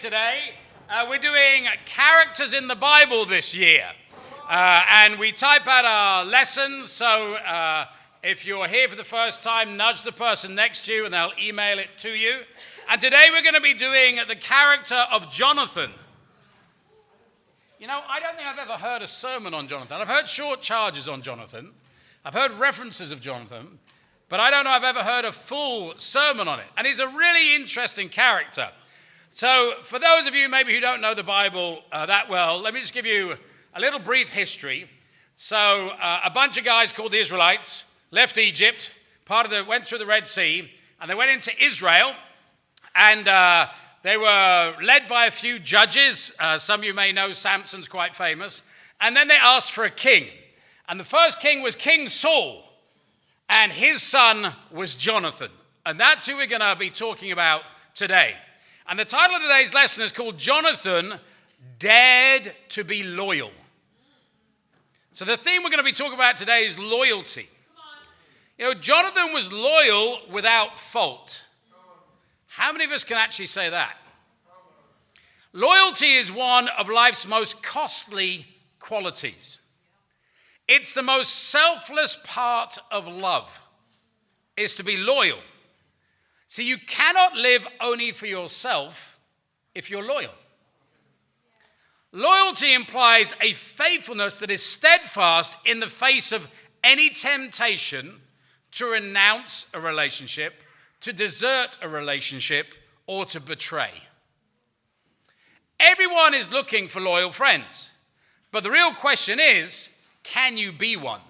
today. We're doing characters in the Bible this year. And we type out our lessons, so if you're here for the first time, nudge the person next to you and they'll email it to you. And today we're going to be doing the character of Jonathan. You know, I don't think I've ever heard a sermon on Jonathan. I've heard short charges on Jonathan. I've heard references of Jonathan. But I don't know I've ever heard a full sermon on it. And he's a really interesting character. So for those of you maybe who don't know the Bible that well, let me just give you a little brief history. So a bunch of guys called the Israelites left Egypt, went through the Red Sea, and they went into Israel. And they were led by a few judges. Some of you may know Samson's quite famous. And then they asked for a king. And the first king was King Saul. And his son was Jonathan. And that's who we're going to be talking about today. And the title of today's lesson is called Jonathan Dared to be Loyal. So the theme we're going to be talking about today is loyalty. You know, Jonathan was loyal without fault. How many of us can actually say that? Loyalty is one of life's most costly qualities. It's the most selfless part of love, is to be loyal. See, you cannot live only for yourself if you're loyal. Loyalty implies a faithfulness that is steadfast in the face of any temptation to renounce a relationship, to desert a relationship, or to betray. Everyone is looking for loyal friends, but the real question is, can you be one?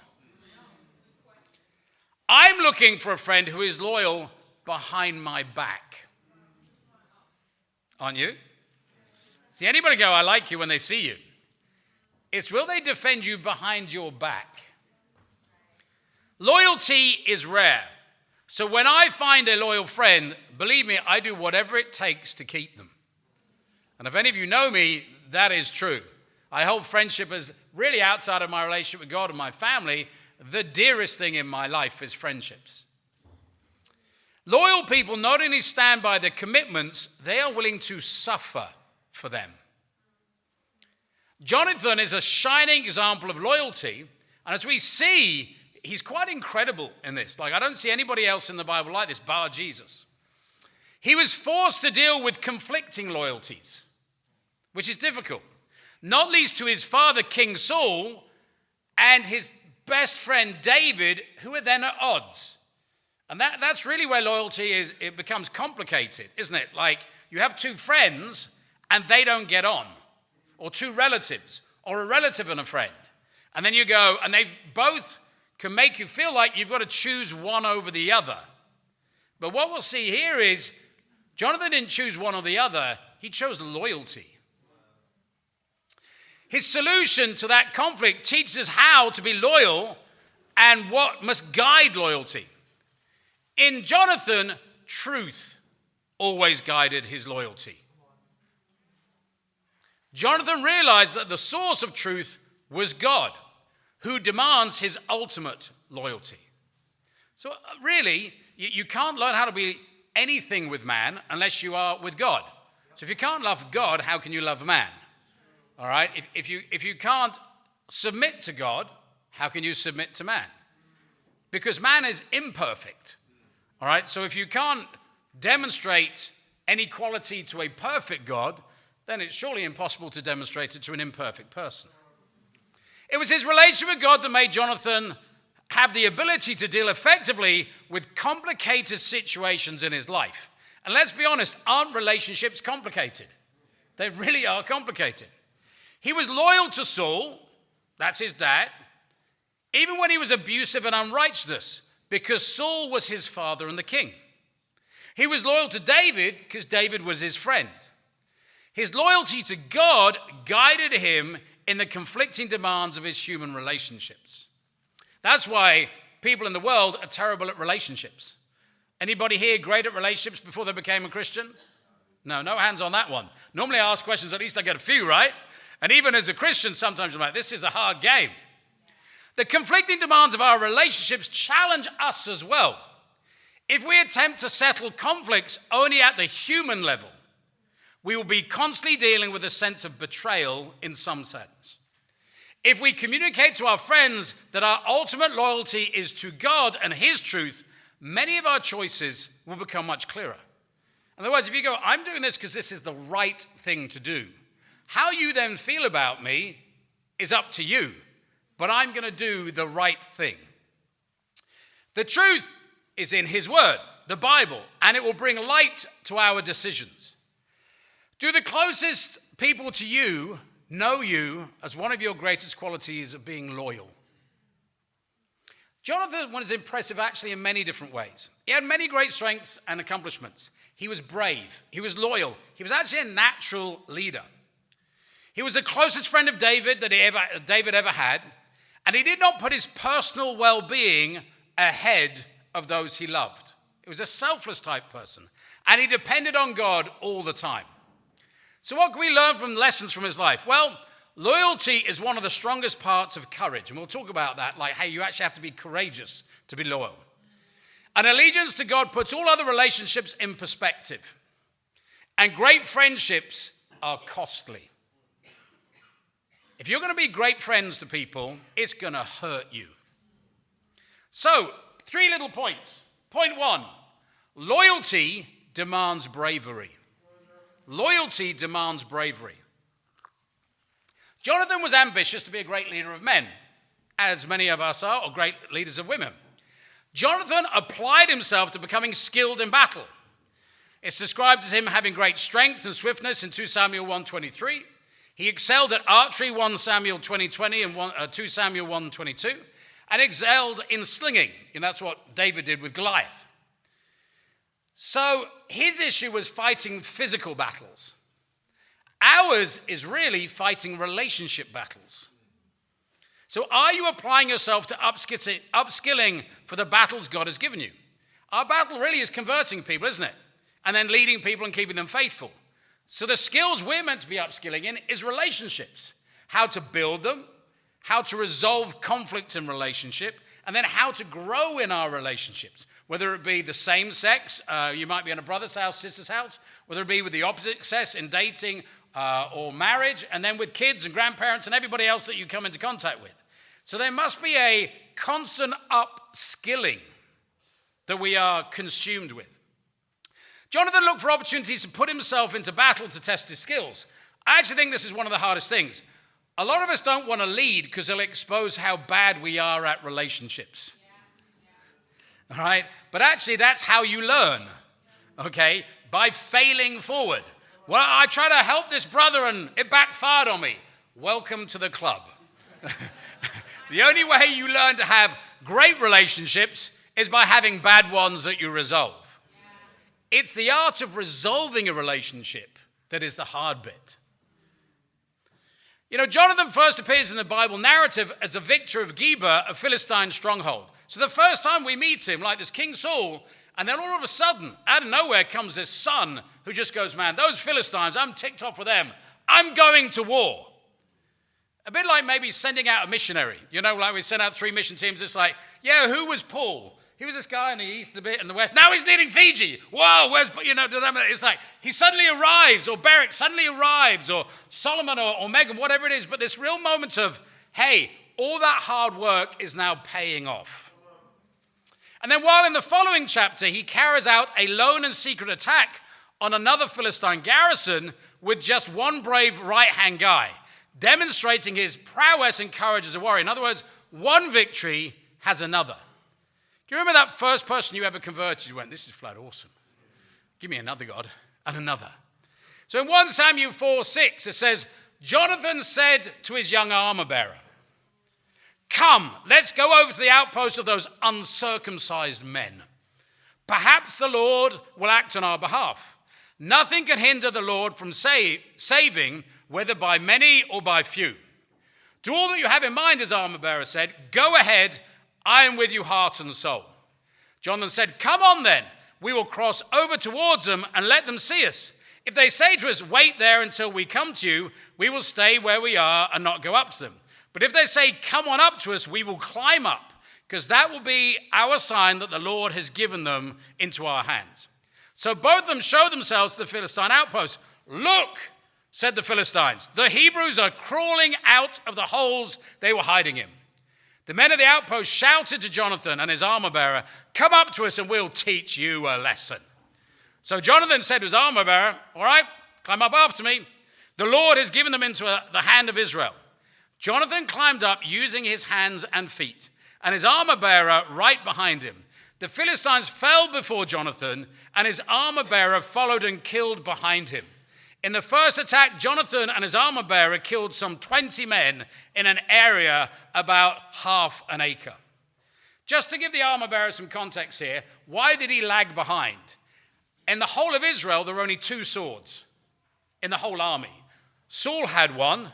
I'm looking for a friend who is loyal behind my back. Aren't you? See, anybody go, I like you when they see you. It's will they defend you behind your back? Loyalty is rare. So when I find a loyal friend, believe me, I do whatever it takes to keep them. And if any of you know me, that is true. I hold friendship as really outside of my relationship with God and my family. The dearest thing in my life is friendships. Loyal people not only stand by their commitments, they are willing to suffer for them. Jonathan is a shining example of loyalty. And as we see, he's quite incredible in this. Like, I don't see anybody else in the Bible like this, bar Jesus. He was forced to deal with conflicting loyalties, which is difficult. Not least to his father, King Saul, and his best friend, David, who are then at odds. And that's really where loyalty is. It becomes complicated, isn't it? Like, you have two friends, and they don't get on. Or two relatives, or a relative and a friend. And then you go, and they both can make you feel like you've got to choose one over the other. But what we'll see here is, Jonathan didn't choose one or the other. He chose loyalty. His solution to that conflict teaches us how to be loyal and what must guide loyalty. In Jonathan, truth always guided his loyalty. Jonathan realized that the source of truth was God, who demands his ultimate loyalty. So really, you can't learn how to be anything with man unless you are with God. So if you can't love God, how can you love man? All right, if you can't submit to God, how can you submit to man? Because man is imperfect. All right, so if you can't demonstrate any quality to a perfect God, then it's surely impossible to demonstrate it to an imperfect person. It was his relationship with God that made Jonathan have the ability to deal effectively with complicated situations in his life. And let's be honest, aren't relationships complicated? They really are complicated. He was loyal to Saul, that's his dad, even when he was abusive and unrighteous, because Saul was his father and the king. He was loyal to David because David was his friend. His loyalty to God guided him in the conflicting demands of his human relationships. That's why people in the world are terrible at relationships. Anybody here great at relationships before they became a Christian? No hands on that one. Normally I ask questions, at least I get a few, right? And even as a Christian, sometimes I'm like, this is a hard game. The conflicting demands of our relationships challenge us as well. If we attempt to settle conflicts only at the human level, we will be constantly dealing with a sense of betrayal in some sense. If we communicate to our friends that our ultimate loyalty is to God and his truth, many of our choices will become much clearer. In other words, if you go, I'm doing this because this is the right thing to do, how you then feel about me is up to you, but I'm going to do the right thing. The truth is in his word, the Bible, and it will bring light to our decisions. Do the closest people to you know you as one of your greatest qualities of being loyal? Jonathan was impressive actually in many different ways. He had many great strengths and accomplishments. He was brave. He was loyal. He was actually a natural leader. He was the closest friend of David that David ever had, and he did not put his personal well-being ahead of those he loved. He was a selfless type person, and he depended on God all the time. So what can we learn from lessons from his life? Well, loyalty is one of the strongest parts of courage, and we'll talk about that, like how you actually have to be courageous to be loyal. An allegiance to God puts all other relationships in perspective, and great friendships are costly. If you're going to be great friends to people, it's going to hurt you. So, 3 little points. Point 1, loyalty demands bravery. Loyalty demands bravery. Jonathan was ambitious to be a great leader of men, as many of us are, or great leaders of women. Jonathan applied himself to becoming skilled in battle. It's described as him having great strength and swiftness in 2 Samuel 1:23. He excelled at archery, 1 Samuel 20:20 and 2 Samuel 1:22, and excelled in slinging. And that's what David did with Goliath. So his issue was fighting physical battles. Ours is really fighting relationship battles. So are you applying yourself to upskilling for the battles God has given you? Our battle really is converting people, isn't it? And then leading people and keeping them faithful. So the skills we're meant to be upskilling in is relationships. How to build them, how to resolve conflict in relationship, and then how to grow in our relationships. Whether it be the same sex, you might be in a brother's house, sister's house, whether it be with the opposite sex in dating or marriage, and then with kids and grandparents and everybody else that you come into contact with. So there must be a constant upskilling that we are consumed with. Jonathan looked for opportunities to put himself into battle to test his skills. I actually think this is one of the hardest things. A lot of us don't want to lead because it'll expose how bad we are at relationships. All right? But actually, that's how you learn, okay? By failing forward. Well, I tried to help this brother and it backfired on me. Welcome to the club. The only way you learn to have great relationships is by having bad ones that you resolve. It's the art of resolving a relationship that is the hard bit. You know, Jonathan first appears in the Bible narrative as a victor of Geba, a Philistine stronghold. So the first time we meet him, like this King Saul, and then all of a sudden, out of nowhere comes this son who just goes, man, those Philistines, I'm ticked off with them. I'm going to war. A bit like maybe sending out a missionary. You know, like we sent out 3 mission teams. It's like, yeah, who was Paul? He was this guy in the east a bit and the west. Now he's leading Fiji. Whoa, where's, you know, it's like he suddenly arrives, or Beric suddenly arrives, or Solomon or Megan, whatever it is. But this real moment of, hey, all that hard work is now paying off. And then while in the following chapter, he carries out a lone and secret attack on another Philistine garrison with just one brave right-hand guy, demonstrating his prowess and courage as a warrior. In other words, one victory has another. Do you remember that first person you ever converted? You went, this is flat awesome. Give me another God and another. So in 1 Samuel 4:6, it says, Jonathan said to his young armor bearer, come, let's go over to the outpost of those uncircumcised men. Perhaps the Lord will act on our behalf. Nothing can hinder the Lord from saving, whether by many or by few. Do all that you have in mind, his armor bearer said. Go ahead, I am with you heart and soul. Jonathan said, come on then, we will cross over towards them and let them see us. If they say to us, wait there until we come to you, we will stay where we are and not go up to them. But if they say, come on up to us, we will climb up, because that will be our sign that the Lord has given them into our hands. So both of them showed themselves to the Philistine outpost. "Look," said the Philistines, "the Hebrews are crawling out of the holes they were hiding in." The men of the outpost shouted to Jonathan and his armor-bearer, "Come up to us and we'll teach you a lesson." So Jonathan said to his armor-bearer, "All right, climb up after me. The Lord has given them into the hand of Israel." Jonathan climbed up using his hands and feet, and his armor-bearer right behind him. The Philistines fell before Jonathan, and his armor-bearer followed and killed behind him. In the first attack, Jonathan and his armor-bearer killed some 20 men in an area about half an acre. Just to give the armor-bearer some context here, why did he lag behind? In the whole of Israel, there were only 2 swords in the whole army. Saul had one,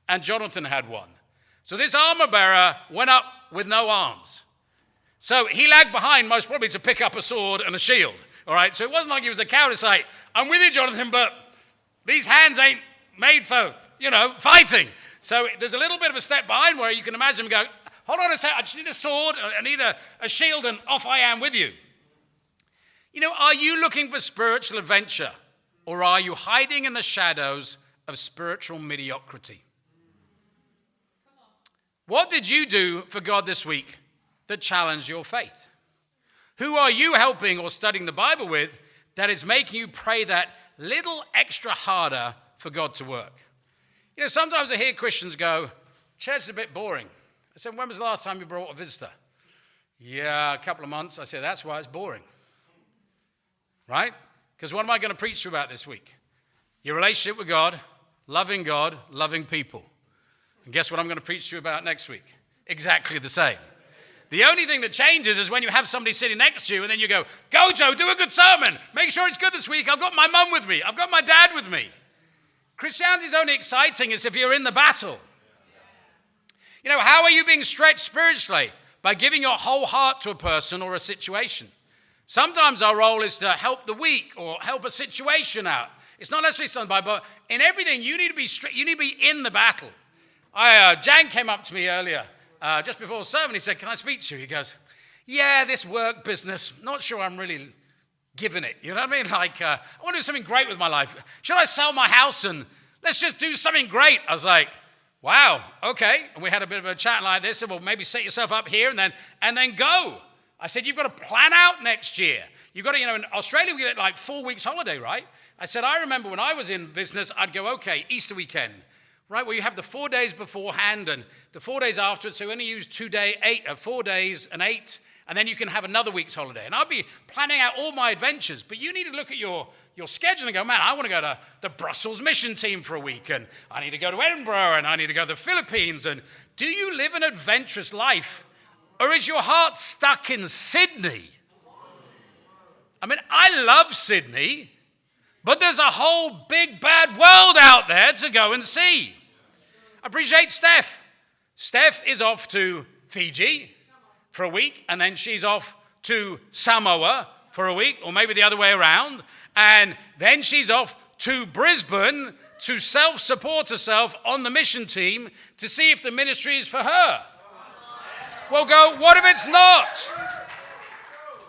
and Jonathan had one. So this armor-bearer went up with no arms. So he lagged behind most probably to pick up a sword and a shield. All right, so it wasn't like he was a coward. It's like, "I'm with you, Jonathan, but these hands ain't made for, fighting." So there's a little bit of a step behind where you can imagine him going, "Hold on a sec, I just need a sword, I need a shield, and off I am with you." Are you looking for spiritual adventure, or are you hiding in the shadows of spiritual mediocrity? What did you do for God this week that challenged your faith? Who are you helping or studying the Bible with that is making you pray that little extra harder for God to work? Sometimes I hear Christians go, "Church is a bit boring." I said, "When was the last time you brought a visitor?" "Yeah, a couple of months." I said, "That's why it's boring." Right? Because what am I going to preach to you about this week? Your relationship with God, loving people. And guess what I'm going to preach to you about next week? Exactly the same. The only thing that changes is when you have somebody sitting next to you and then you go, "Go, Joe, do a good sermon. Make sure it's good this week. I've got my mum with me. I've got my dad with me." Christianity is only exciting as if you're in the battle. How are you being stretched spiritually? By giving your whole heart to a person or a situation. Sometimes our role is to help the weak or help a situation out. It's not necessarily something, but in everything, you need to be in the battle. Jan came up to me earlier, just before the sermon. He said, "Can I speak to you?" He goes, "Yeah, this work business, not sure I'm really giving it." You know what I mean? Like, I want to do something great with my life. Should I sell my house and let's just do something great? I was like, "Wow, okay." And we had a bit of a chat like this. I said, "Well, maybe set yourself up here and then go." I said, "You've got to plan out next year. You've got to, in Australia, we get like 4 weeks holiday, right?" I said, "I remember when I was in business, I'd go, okay, Easter weekend, right, where you have the 4 days beforehand and the 4 days afterwards. So you only use 4 days and 8, and then you can have another week's holiday." And I'd be planning out all my adventures. But you need to look at your schedule and go, "Man, I want to go to the Brussels mission team for a week, and I need to go to Edinburgh, and I need to go to the Philippines." And do you live an adventurous life? Or is your heart stuck in Sydney? I mean, I love Sydney, but there's a whole big bad world out there to go and see. I appreciate Steph. Steph is off to Fiji for a week, and then she's off to Samoa for a week, or maybe the other way around, and then she's off to Brisbane to self-support herself on the mission team to see if the ministry is for her. Well, go, what if it's not?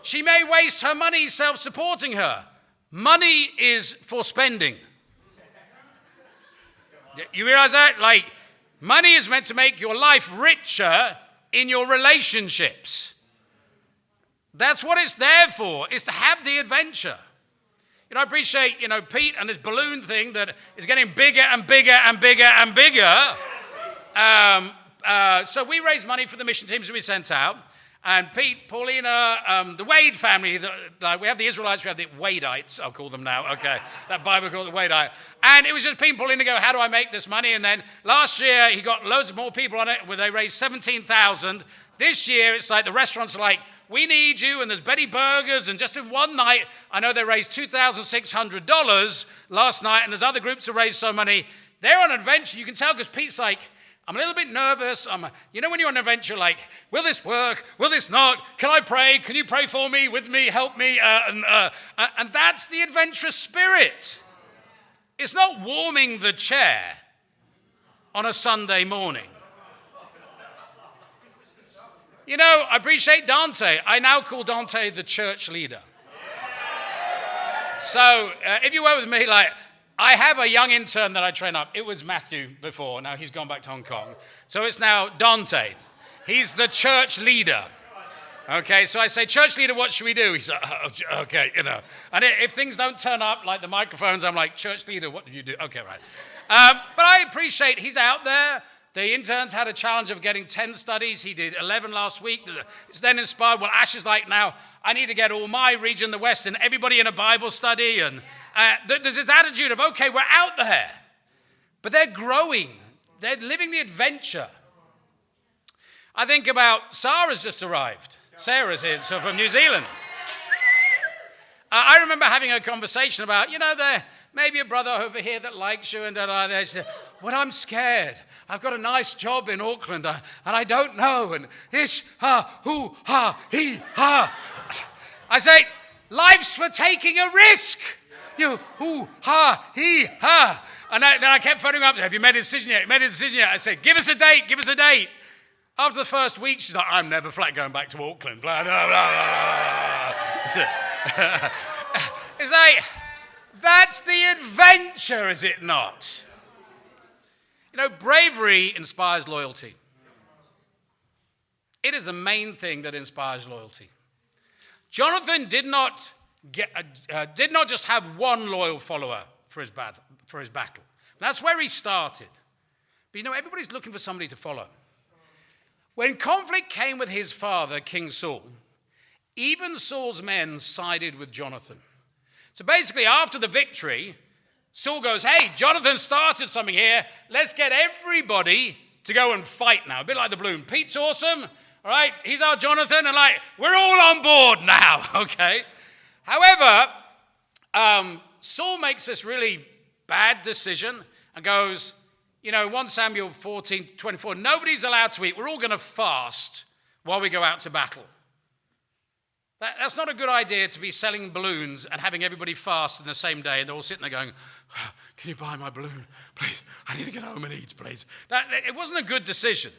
She may waste her money self-supporting her. Money is for spending. You realize that? Like, money is meant to make your life richer in your relationships. That's what it's there for, is to have the adventure. I appreciate, Pete and this balloon thing that is getting bigger and bigger and bigger and bigger. So we raised money for the mission teams that we sent out. And Pete, Paulina, the Wade family, we have the Israelites, we have the Wadeites, I'll call them now. Okay, that Bible called the Wadite. And it was just Pete and Paulina go, "How do I make this money?" And then last year, he got loads more people on it, where they raised 17,000. This year, it's like the restaurants are like, "We need you," and there's Betty Burgers, and just in one night, I know they raised $2,600 last night, and there's other groups that raised so many. They're on an adventure. You can tell because Pete's like, "I'm a little bit nervous. When you're on an adventure, like, will this work? Will this not? Can I pray? Can you pray for me, with me, help me?" And that's the adventurous spirit. It's not warming the chair on a Sunday morning. I appreciate Dante. I now call Dante the church leader. So if you were with me, like, I have a young intern that I train up. It was Matthew before. Now he's gone back to Hong Kong. So it's now Dante. He's the church leader. Okay, so I say, church leader, what should we do? He's like, okay, you know. And if things don't turn up, like the microphones, I'm like, church leader, what did you do? Okay, right. But I appreciate he's out there. The interns had a challenge of getting 10 studies. He did 11 last week. It's then inspired. Well, Ash is like, now I need to get all my region, the West, and everybody in a Bible study. And there's this attitude of, okay, we're out there. But they're growing. They're living the adventure. I think about Sarah's just arrived. Sarah's here, so from New Zealand. I remember having a conversation about, there may be a brother over here that likes you, and they said, well, I'm scared. I've got a nice job in Auckland, and I don't know, and ish, ha, hoo, ha, he, ha. I say, life's for taking a risk. You, hoo, ha, he, ha. And then I kept phoning up, have you made a decision yet? I said, give us a date. After the first week, she's like, I'm never flat going back to Auckland. Blah, blah, blah, blah. It's like, that's the adventure, is it not? Bravery inspires loyalty. It is the main thing that inspires loyalty. Jonathan did not just have one loyal follower for his battle. That's where he started. But everybody's looking for somebody to follow. When conflict came with his father, King Saul, even Saul's men sided with Jonathan. So basically, after the victory, Saul goes, hey, Jonathan started something here. Let's get everybody to go and fight now. A bit like the balloon. Pete's awesome. All right, he's our Jonathan. And we're all on board now, okay? However, Saul makes this really bad decision and goes, 1 Samuel 14:24, nobody's allowed to eat. We're all going to fast while we go out to battle. That's not a good idea to be selling balloons and having everybody fast in the same day, and they're all sitting there going, can you buy my balloon, please? I need to get home and eat, please. It wasn't a good decision.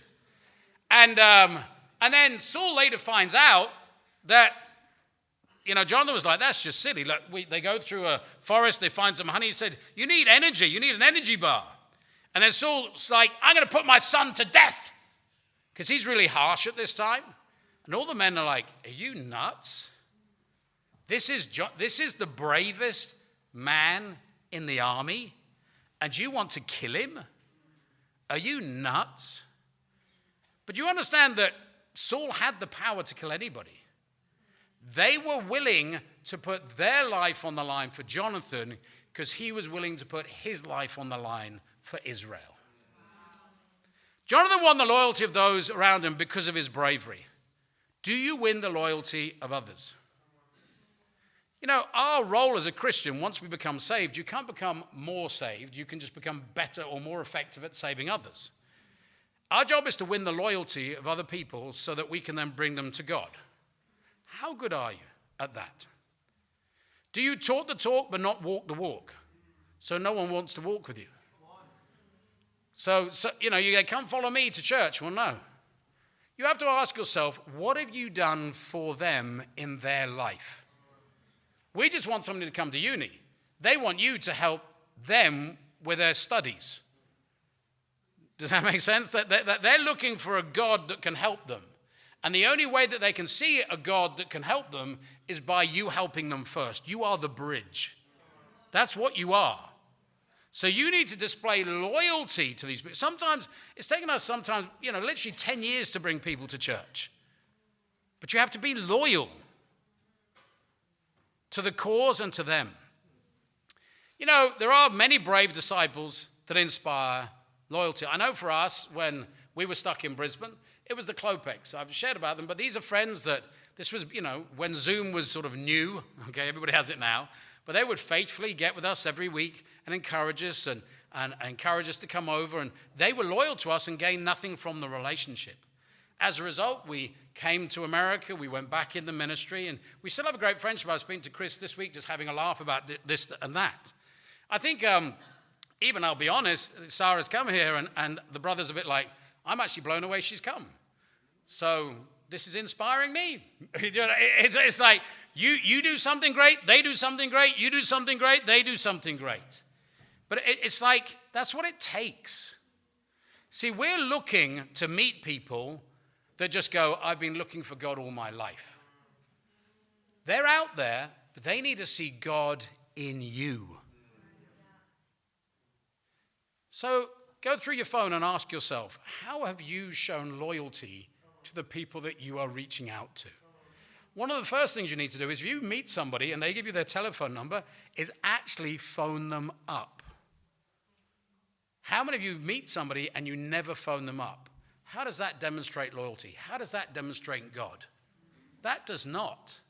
And then Saul later finds out that, Jonathan was like, that's just silly. Look, they go through a forest, they find some honey. He said, you need energy. You need an energy bar. And then Saul's like, I'm going to put my son to death. Because he's really harsh at this time. And all the men are like, are you nuts? This is the bravest man in the army. And you want to kill him? Are you nuts? But you understand that Saul had the power to kill anybody. They were willing to put their life on the line for Jonathan because he was willing to put his life on the line for Israel. Jonathan won the loyalty of those around him because of his bravery. Do you win the loyalty of others? Our role as a Christian, once we become saved, you can't become more saved. You can just become better or more effective at saving others. Our job is to win the loyalty of other people so that we can then bring them to God. How good are you at that? Do you talk the talk but not walk the walk? So no one wants to walk with you. So you go, come follow me to church. Well, no. You have to ask yourself, what have you done for them in their life? We just want somebody to come to uni. They want you to help them with their studies. Does that make sense? They're looking for a God that can help them. And the only way that they can see a God that can help them is by you helping them first. You are the bridge. That's what you are. So you need to display loyalty to these people. Sometimes, it's taken us literally 10 years to bring people to church. But you have to be loyal to the cause and to them. There are many brave disciples that inspire loyalty. I know for us, when we were stuck in Brisbane, it was the Klopeks. I've shared about them, but these are friends that, this was, when Zoom was sort of new. Okay, everybody has it now. But they would faithfully get with us every week and encourage us and encourage us to come over. And they were loyal to us and gained nothing from the relationship. As a result, we came to America. We went back in the ministry. And we still have a great friendship. I was speaking to Chris this week, just having a laugh about this and that. I think, even I'll be honest, Sarah's come here and the brother's a bit like, I'm actually blown away she's come. So this is inspiring me. It's like, you do something great, they do something great, you do something great, they do something great. But it's like, that's what it takes. See, we're looking to meet people that just go, I've been looking for God all my life. They're out there, but they need to see God in you. So go through your phone and ask yourself, how have you shown loyalty to the people that you are reaching out to? One of the first things you need to do is if you meet somebody and they give you their telephone number, is actually phone them up. How many of you meet somebody and you never phone them up? How does that demonstrate loyalty? How does that demonstrate God? That does not.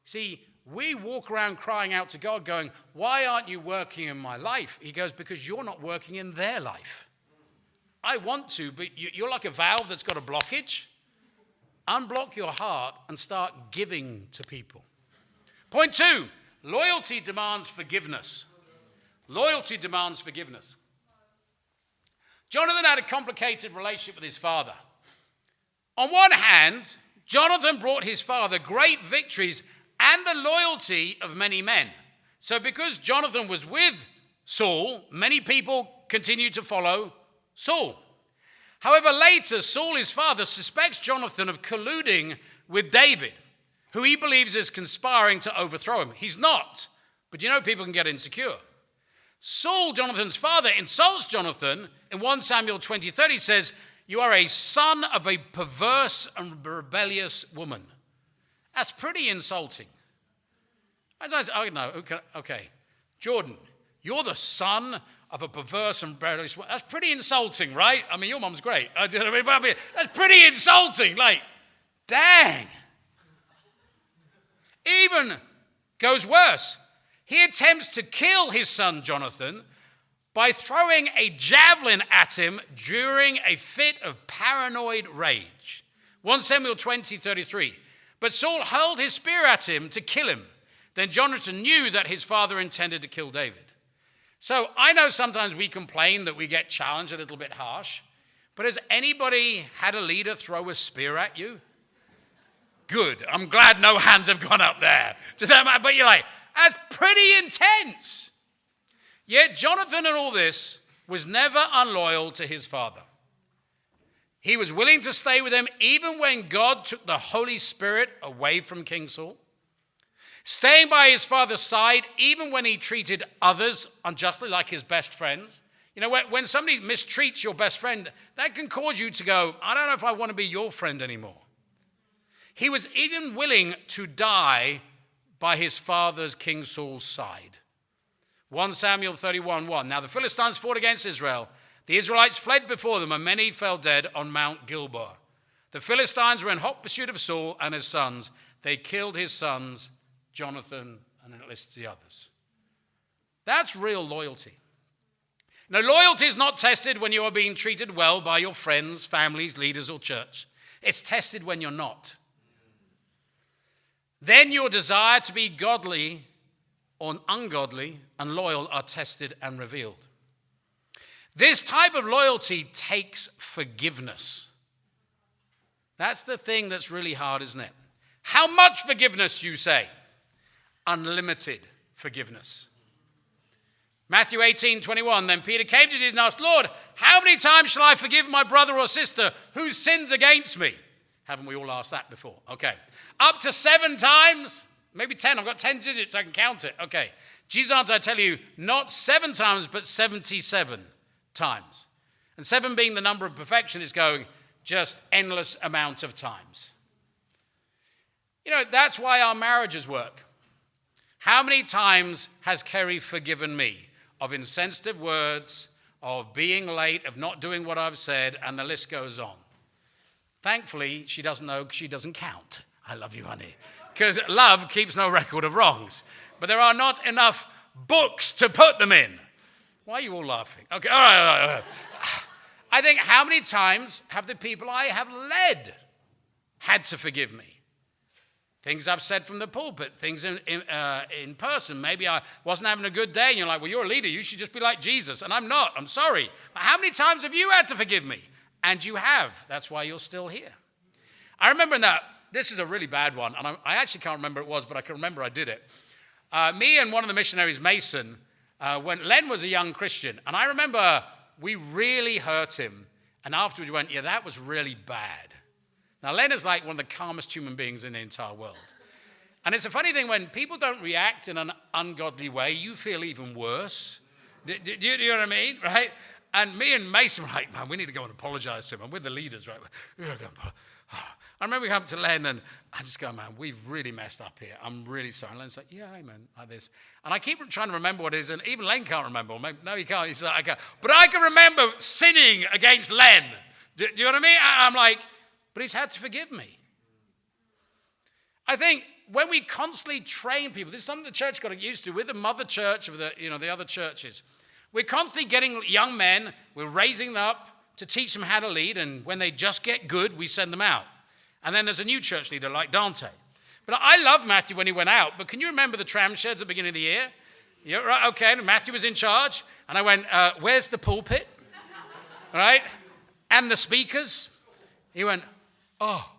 See, we walk around crying out to God going, why aren't you working in my life? He goes, because you're not working in their life. I want to, but you're like a valve that's got a blockage. Unblock your heart and start giving to people. Point 2, loyalty demands forgiveness. Loyalty demands forgiveness. Jonathan had a complicated relationship with his father. On one hand, Jonathan brought his father great victories and the loyalty of many men. So because Jonathan was with Saul, many people continued to follow Saul. However, later, Saul, his father, suspects Jonathan of colluding with David, who he believes is conspiring to overthrow him. He's not, but you know people can get insecure. Saul, Jonathan's father, insults Jonathan in 1 Samuel 20:30. He says, you are a son of a perverse and rebellious woman. That's pretty insulting. I know, okay. Jordan, you're the son of a perverse and rebellious woman. That's pretty insulting, right? I mean, your mom's great. That's pretty insulting. Like, dang. Even goes worse. He attempts to kill his son Jonathan by throwing a javelin at him during a fit of paranoid rage. 1 Samuel 20:33. But Saul hurled his spear at him to kill him. Then Jonathan knew that his father intended to kill David. So I know sometimes we complain that we get challenged a little bit harsh, but has anybody had a leader throw a spear at you? Good. I'm glad no hands have gone up there. But you're like, that's pretty intense. Yet Jonathan in all this was never unloyal to his father. He was willing to stay with him even when God took the Holy Spirit away from King Saul. Staying by his father's side even when he treated others unjustly, like his best friends. You know, when somebody mistreats your best friend, that can cause you to go, I don't know if I want to be your friend anymore. He was even willing to die by his father's, King Saul's, side. 1 Samuel 31:1. Now the Philistines fought against Israel. The Israelites fled before them, and many fell dead on Mount Gilboa. The Philistines were in hot pursuit of Saul and his sons. They killed his sons, Jonathan, and it lists the others. That's real loyalty. Now, loyalty is not tested when you are being treated well by your friends, families, leaders, or church. It's tested when you're not. Then your desire to be godly or ungodly and loyal are tested and revealed. This type of loyalty takes forgiveness. That's the thing that's really hard, isn't it? How much forgiveness, you say? Unlimited forgiveness. Matthew 18:21. Then Peter came to Jesus and asked, Lord, how many times shall I forgive my brother or sister who sins against me? Haven't we all asked that before? Okay. Up to 7 times? Maybe 10. I've got 10 digits. I can count it. Okay. Jesus answered, I tell you, not 7 times, but 77 times. And 7 being the number of perfection is going just endless amount of times. You know, that's why our marriages work. How many times has Kerry forgiven me of insensitive words, of being late, of not doing what I've said, and the list goes on. Thankfully, she doesn't know she doesn't count. I love you, honey. Because love keeps no record of wrongs. But there are not enough books to put them in. Why are you all laughing? Okay, all right. I think, how many times have the people I have led had to forgive me? Things I've said from the pulpit, things in person. Maybe I wasn't having a good day, and you're like, well, you're a leader. You should just be like Jesus. And I'm not. I'm sorry. But how many times have you had to forgive me? And you have. That's why you're still here. I remember that. This is a really bad one, and I actually can't remember what it was, but I can remember I did it. Me and one of the missionaries, Mason, when Len was a young Christian. And I remember we really hurt him. And afterwards we went, yeah, that was really bad. Now, Len is like one of the calmest human beings in the entire world. And it's a funny thing, when people don't react in an ungodly way, you feel even worse. Do you know what I mean? Right? And me and Mason were like, man, we need to go and apologize to him. And we're the leaders, right? We're going to go. I remember coming to Len and I just go, man, we've really messed up here. I'm really sorry. And Len's like, yeah, amen, like this. And I keep trying to remember what it is, and even Len can't remember. Maybe, no, he can't. He's like, I can't. But I can remember sinning against Len. Do you know what I mean? I'm like, but he's had to forgive me. I think when we constantly train people, this is something the church got used to. We're the mother church of the other churches. We're constantly getting young men, we're raising them up to teach them how to lead, and when they just get good, we send them out. And then there's a new church leader like Dante. But I love Matthew when he went out, but can you remember the tram sheds at the beginning of the year? Yeah, right, okay, and Matthew was in charge, and I went, where's the pulpit? Right? And the speakers? He went, oh.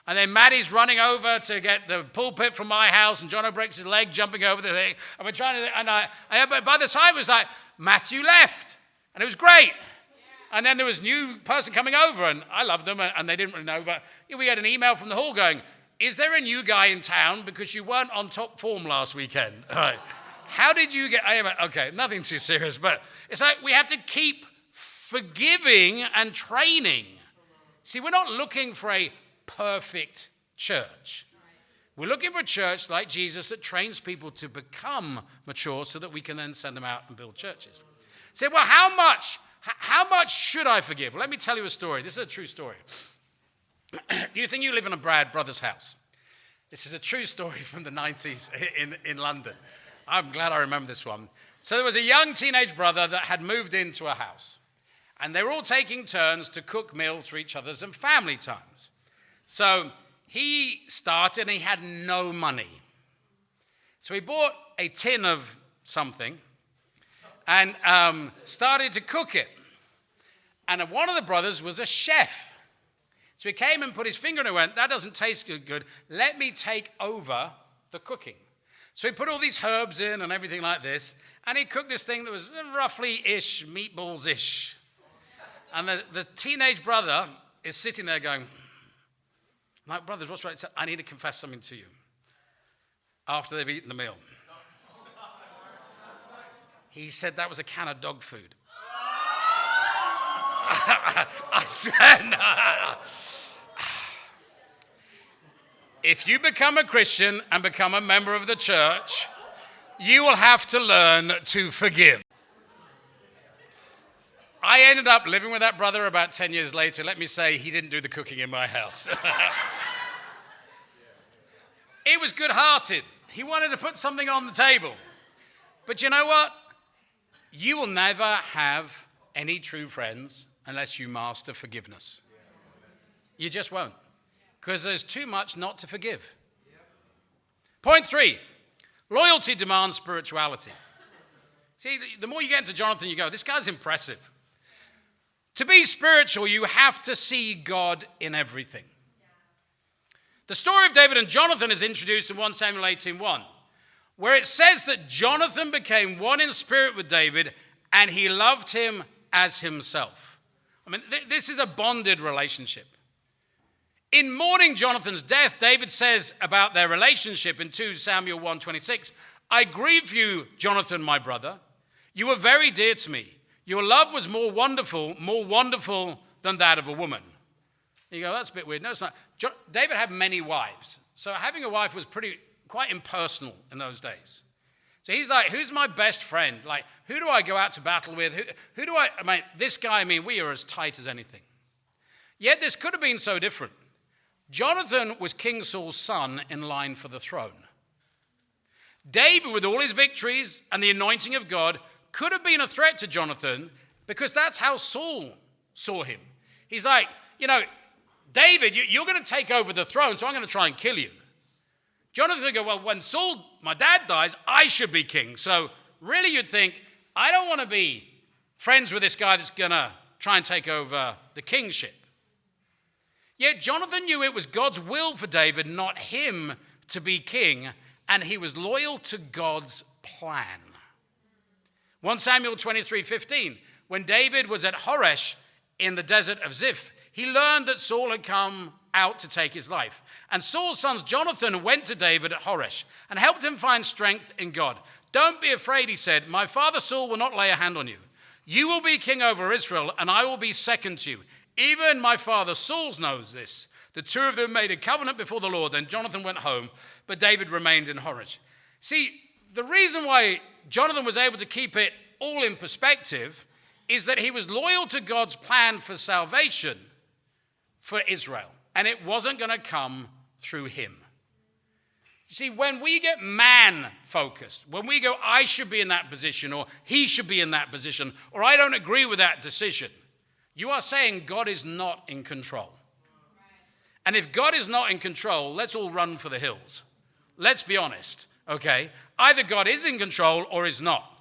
And then Maddie's running over to get the pulpit from my house, and Jono breaks his leg jumping over the thing. And we're trying to, but by the time it was like, Matthew left, and it was great. And then there was a new person coming over, and I loved them, and they didn't really know. But we had an email from the hall going, is there a new guy in town because you weren't on top form last weekend? All right. How did you get, okay, nothing too serious, but it's like we have to keep forgiving and training. See, we're not looking for a perfect church. We're looking for a church like Jesus that trains people to become mature so that we can then send them out and build churches. Say, well, how much should I forgive? Well, let me tell you a story. This is a true story. You think you live in a bad brother's house. This is a true story from the 90s in London. I'm glad I remember this one. So there was a young teenage brother that had moved into a house. And they were all taking turns to cook meals for each other's and family times. So he started and he had no money. So he bought a tin of something and started to cook it. And one of the brothers was a chef. So he came and put his finger in it and went, that doesn't taste good. Let me take over the cooking. So he put all these herbs in and everything like this. And he cooked this thing that was roughly-ish, meatballs-ish. And the teenage brother is sitting there going, like, brothers, what's right? He said, I need to confess something to you. After they've eaten the meal. He said that was a can of dog food. I swear, no. If you become a Christian and become a member of the church, you will have to learn to forgive. I ended up living with that brother about 10 years later. Let me say, he didn't do the cooking in my house. It was good-hearted. He wanted to put something on the table. But you know what? You will never have any true friends unless you master forgiveness. You just won't. Because there's too much not to forgive. Point 3, loyalty demands spirituality. See, the more you get into Jonathan, you go, this guy's impressive. To be spiritual, you have to see God in everything. The story of David and Jonathan is introduced in 1 Samuel 18:1, where it says that Jonathan became one in spirit with David, and he loved him as himself. I mean, this is a bonded relationship. In mourning Jonathan's death, David says about their relationship in 2 Samuel 1:26, I grieve you, Jonathan, my brother. You were very dear to me. Your love was more wonderful than that of a woman. You go, that's a bit weird. No, it's not. David had many wives. So having a wife was quite impersonal in those days. So he's like, who's my best friend? Like, who do I go out to battle with? Who do I mean, this guy, we are as tight as anything. Yet this could have been so different. Jonathan was King Saul's son in line for the throne. David, with all his victories and the anointing of God, could have been a threat to Jonathan because that's how Saul saw him. He's like, David, you're going to take over the throne, so I'm going to try and kill you. Jonathan would go, well, when Saul, my dad, dies, I should be king. So really you'd think, I don't want to be friends with this guy that's going to try and take over the kingship. Yet Jonathan knew it was God's will for David, not him, to be king, and he was loyal to God's plan. 1 Samuel 23:15, when David was at Horesh in the desert of Ziph, he learned that Saul had come out to take his life. And Saul's sons Jonathan went to David at Horesh and helped him find strength in God. Don't be afraid, he said. My father Saul will not lay a hand on you. You will be king over Israel, and I will be second to you. Even my father Saul knows this. The two of them made a covenant before the Lord. Then Jonathan went home, but David remained in Horesh. See, the reason why Jonathan was able to keep it all in perspective is that he was loyal to God's plan for salvation for Israel. And it wasn't going to come through him. You see, when we get man-focused, when we go, I should be in that position, or he should be in that position, or I don't agree with that decision, you are saying God is not in control. And if God is not in control, let's all run for the hills. Let's be honest, okay? Either God is in control or is not.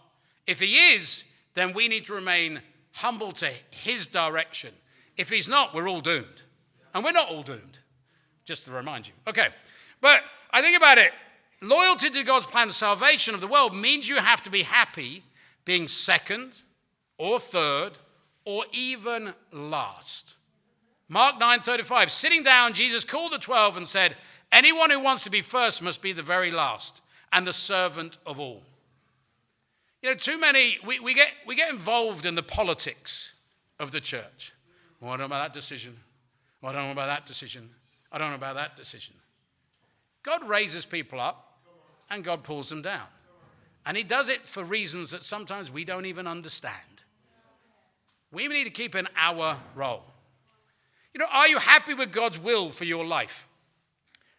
If he is, then we need to remain humble to his direction. If he's not, we're all doomed. And we're not all doomed, just to remind you. Okay, but I think about it. Loyalty to God's plan of salvation of the world means you have to be happy being second or third or even last. Mark 9:35, sitting down, Jesus called the 12 and said, anyone who wants to be first must be the very last and the servant of all. You know, too many, we get involved in the politics of the church. Well, I don't know about that decision. Well, I don't know about that decision. I don't know about that decision. God raises people up and God pulls them down. And he does it for reasons that sometimes we don't even understand. We need to keep in our role. You know, are you happy with God's will for your life?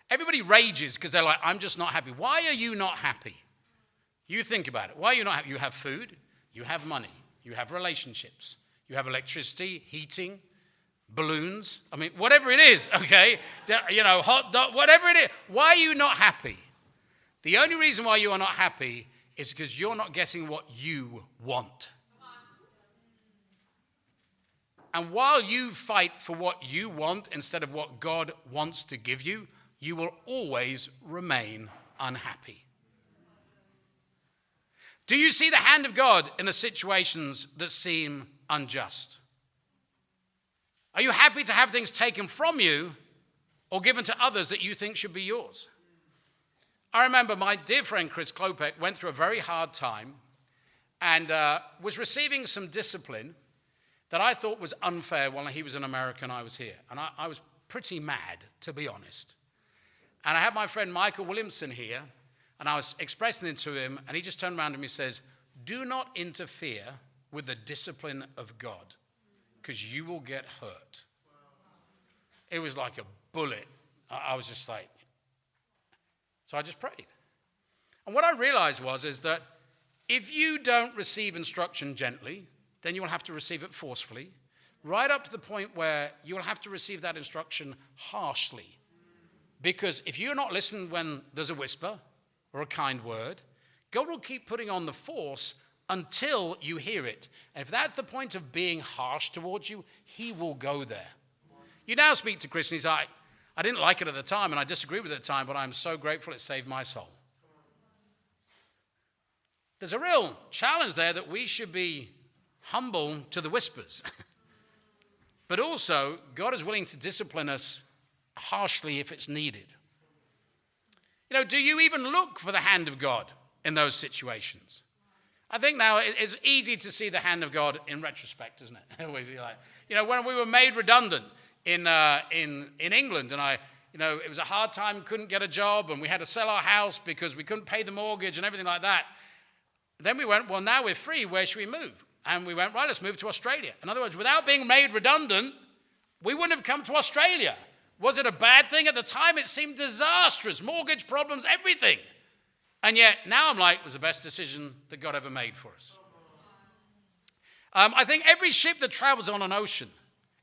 Everybody rages because they're like, I'm just not happy. Why are you not happy? You think about it. Why are you not happy? You have food, you have money, you have relationships, you have electricity, heating, balloons, I mean, whatever it is, okay? You know, hot dog, whatever it is. Why are you not happy? The only reason why you are not happy is because you're not getting what you want. And while you fight for what you want instead of what God wants to give you, you will always remain unhappy. Do you see the hand of God in the situations that seem unjust? Are you happy to have things taken from you or given to others that you think should be yours? I remember my dear friend Chris Klopek went through a very hard time and was receiving some discipline that I thought was unfair when he was in America and I was here. And I was pretty mad, to be honest. And I had my friend Michael Williamson here, and I was expressing it to him, and he just turned around to me and says, do not interfere with the discipline of God, because you will get hurt. It was like a bullet. I was just like, so I just prayed. And what I realized is that if you don't receive instruction gently, then you will have to receive it forcefully, right up to the point where you will have to receive that instruction harshly. Because if you're not listening when there's a whisper or a kind word, God will keep putting on the force until you hear it. And if that's the point of being harsh towards you, he will go there. You now speak to Chris and he's like, I didn't like it at the time and I disagreed with it at the time, but I'm so grateful it saved my soul. There's a real challenge there that we should be humble to the whispers. But also, God is willing to discipline us harshly if it's needed. You know, do you even look for the hand of God in those situations? I think now it's easy to see the hand of God in retrospect, isn't it? Always like, you know, when we were made redundant in England, and it was a hard time, couldn't get a job, and we had to sell our house because we couldn't pay the mortgage and everything like that. Then we went, well, now we're free. Where should we move? And we went, right, let's move to Australia. In other words, without being made redundant, we wouldn't have come to Australia. Was it a bad thing? At the time, it seemed disastrous. Mortgage problems, everything. And yet, now I'm like, it was the best decision that God ever made for us. I think every ship that travels on an ocean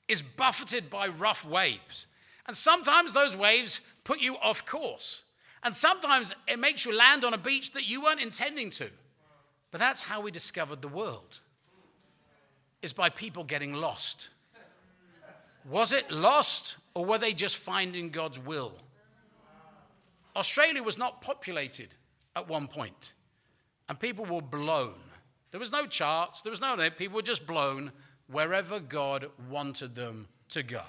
is buffeted by rough waves. And sometimes those waves put you off course. And sometimes it makes you land on a beach that you weren't intending to. But that's how we discovered the world. It's by people getting lost. Was it lost, or were they just finding God's will? Australia was not populated at one point, and people were blown There was no charts. There was no, people were just blown wherever God wanted them to go.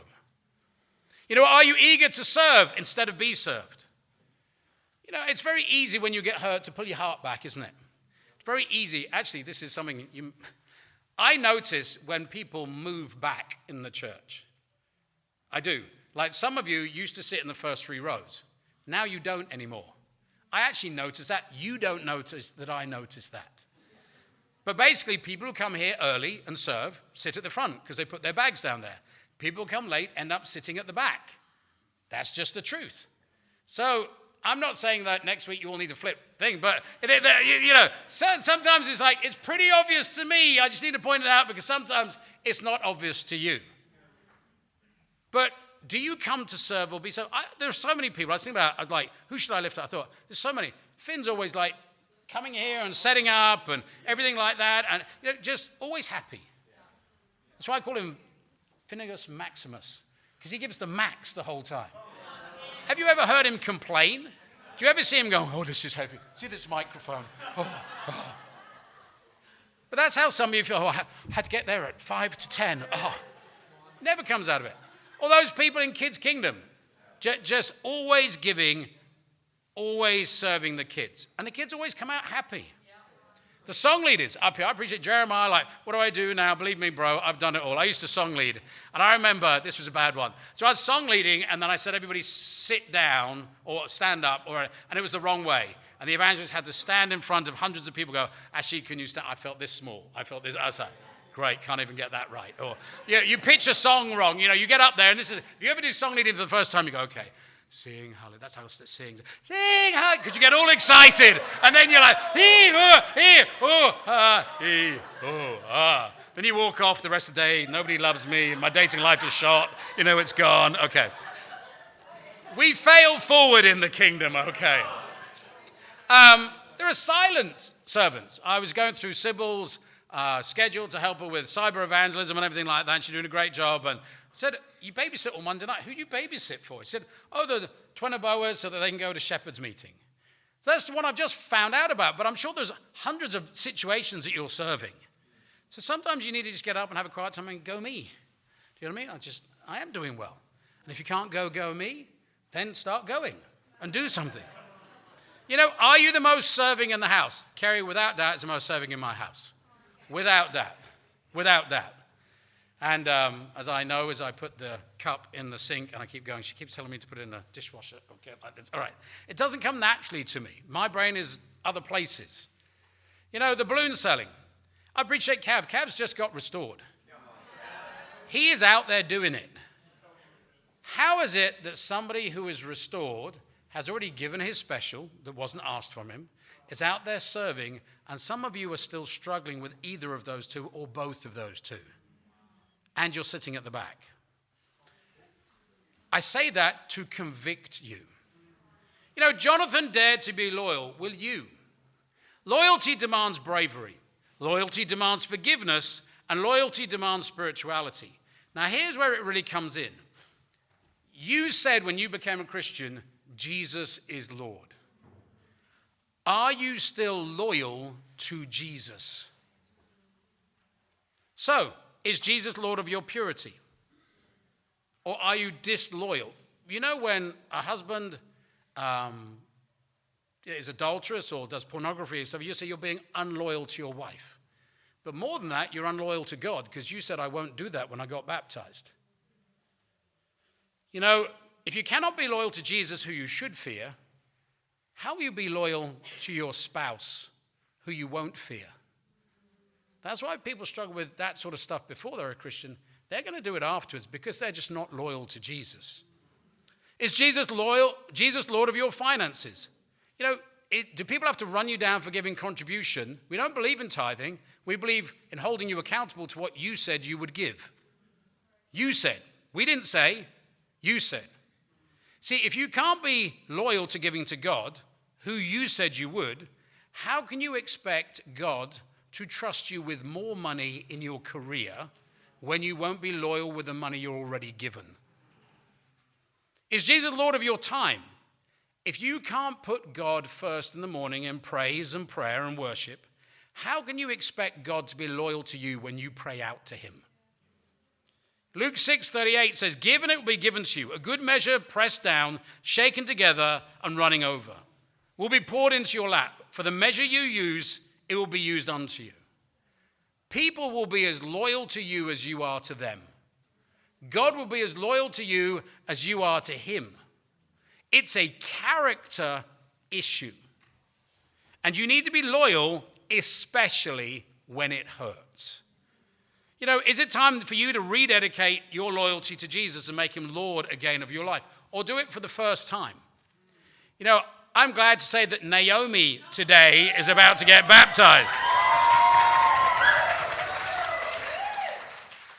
Are you eager to serve instead of be served? It's very easy when you get hurt to pull your heart back, isn't it? It's very easy. Actually, this is something I notice when people move back in the church. I do. Like some of you used to sit in the first 3 rows. Now you don't anymore. I actually notice that. You don't notice that I notice that. But basically, people who come here early and serve sit at the front because they put their bags down there. People who come late end up sitting at the back. That's just the truth. So I'm not saying that next week you all need to flip thing, but sometimes it's like, it's pretty obvious to me. I just need to point it out because sometimes it's not obvious to you. But do you come to serve or be served? There are so many people. I was like, who should I lift up? I thought, there's so many. Finn's always like coming here and setting up and everything like that, and just always happy. That's why I call him Finnegas Maximus, because he gives the max the whole time. Have you ever heard him complain? Do you ever see him go, oh, this is heavy. See this microphone. Oh. But that's how some of you feel, I had to get there at 5 to 10. Never comes out of it. All those people in Kids Kingdom, just always giving, always serving the kids. And the kids always come out happy. The song leaders up here, I appreciate Jeremiah, like, what do I do now? Believe me, bro, I've done it all. I used to song lead. And I remember, this was a bad one. So I was song leading, and then I said, everybody sit down or stand up, and it was the wrong way. And the evangelist had to stand in front of hundreds of people go, actually, can you stand? I felt this small. I felt this. I was like, great, can't even get that right. Or you pitch a song wrong. You get up there, and this is, if you ever do song leading for the first time, you go, okay. Sing, hallelujah. That's how it sings. Sing, hallelujah. Because you get all excited. And then you're like, Then you walk off the rest of the day. Nobody loves me. My dating life is short. It's gone. Okay. We fail forward in the kingdom. Okay. There are silent servants. I was going through Sybil's schedule to help her with cyber evangelism and everything like that. And she's doing a great job. And I said, you babysit on Monday night. Who do you babysit for? He said, the Twinnaboas so that they can go to shepherd's meeting. So that's the one I've just found out about. But I'm sure there's hundreds of situations that you're serving. So sometimes you need to just get up and have a quiet time and go me. Do you know what I mean? I am doing well. And if you can't go me, then start going and do something. Are you the most serving in the house? Kerry, without doubt, is the most serving in my house. Without doubt. Without doubt. And as I know, as I put the cup in the sink, and I keep going, she keeps telling me to put it in the dishwasher. Okay, like this. All right. It doesn't come naturally to me. My brain is other places. The balloon selling. I appreciate Cav. Cav's just got restored. He is out there doing it. How is it that somebody who is restored has already given his special that wasn't asked from him, is out there serving, and some of you are still struggling with either of those two or both of those two? And you're sitting at the back. I say that to convict you. Jonathan dared to be loyal. Will you? Loyalty demands bravery. Loyalty demands forgiveness. And loyalty demands spirituality. Now, here's where it really comes in. You said when you became a Christian, Jesus is Lord. Are you still loyal to Jesus? So, is Jesus Lord of your purity? Or are you disloyal? When a husband is adulterous or does pornography, so you say you're being unloyal to your wife. But more than that, you're unloyal to God because you said, I won't do that when I got baptized. If you cannot be loyal to Jesus, who you should fear, how will you be loyal to your spouse, who you won't fear? That's why people struggle with that sort of stuff before they're a Christian. They're going to do it afterwards because they're just not loyal to Jesus. Is Jesus Lord of your finances? Do people have to run you down for giving contribution? We don't believe in tithing. We believe in holding you accountable to what you said you would give. You said. We didn't say. You said. See, if you can't be loyal to giving to God, who you said you would, how can you expect God to trust you with more money in your career when you won't be loyal with the money you're already given? Is Jesus Lord of your time? If you can't put God first in the morning in praise and prayer and worship, how can you expect God to be loyal to you when you pray out to him? Luke 6:38 says, "Give and it will be given to you. A good measure pressed down, shaken together, and running over will be poured into your lap. For the measure you use, it will be used unto you." People will be as loyal to you as you are to them. God will be as loyal to you as you are to him. It's a character issue. And you need to be loyal, especially when it hurts. You know, is it time for you to rededicate your loyalty to Jesus and make him Lord again of your life? Or do it for the first time? You know, I'm glad to say that Naomi today is about to get baptized.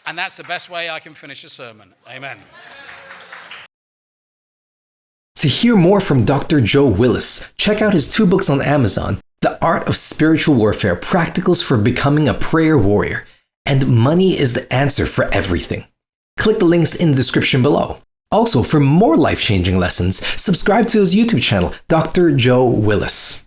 And that's the best way I can finish a sermon. Amen. To hear more from Dr. Joe Willis, check out his 2 books on Amazon, The Art of Spiritual Warfare, Practicals for Becoming a Prayer Warrior, and Money is the Answer for Everything. Click the links in the description below. Also, for more life-changing lessons, subscribe to his YouTube channel, Dr. Joe Willis.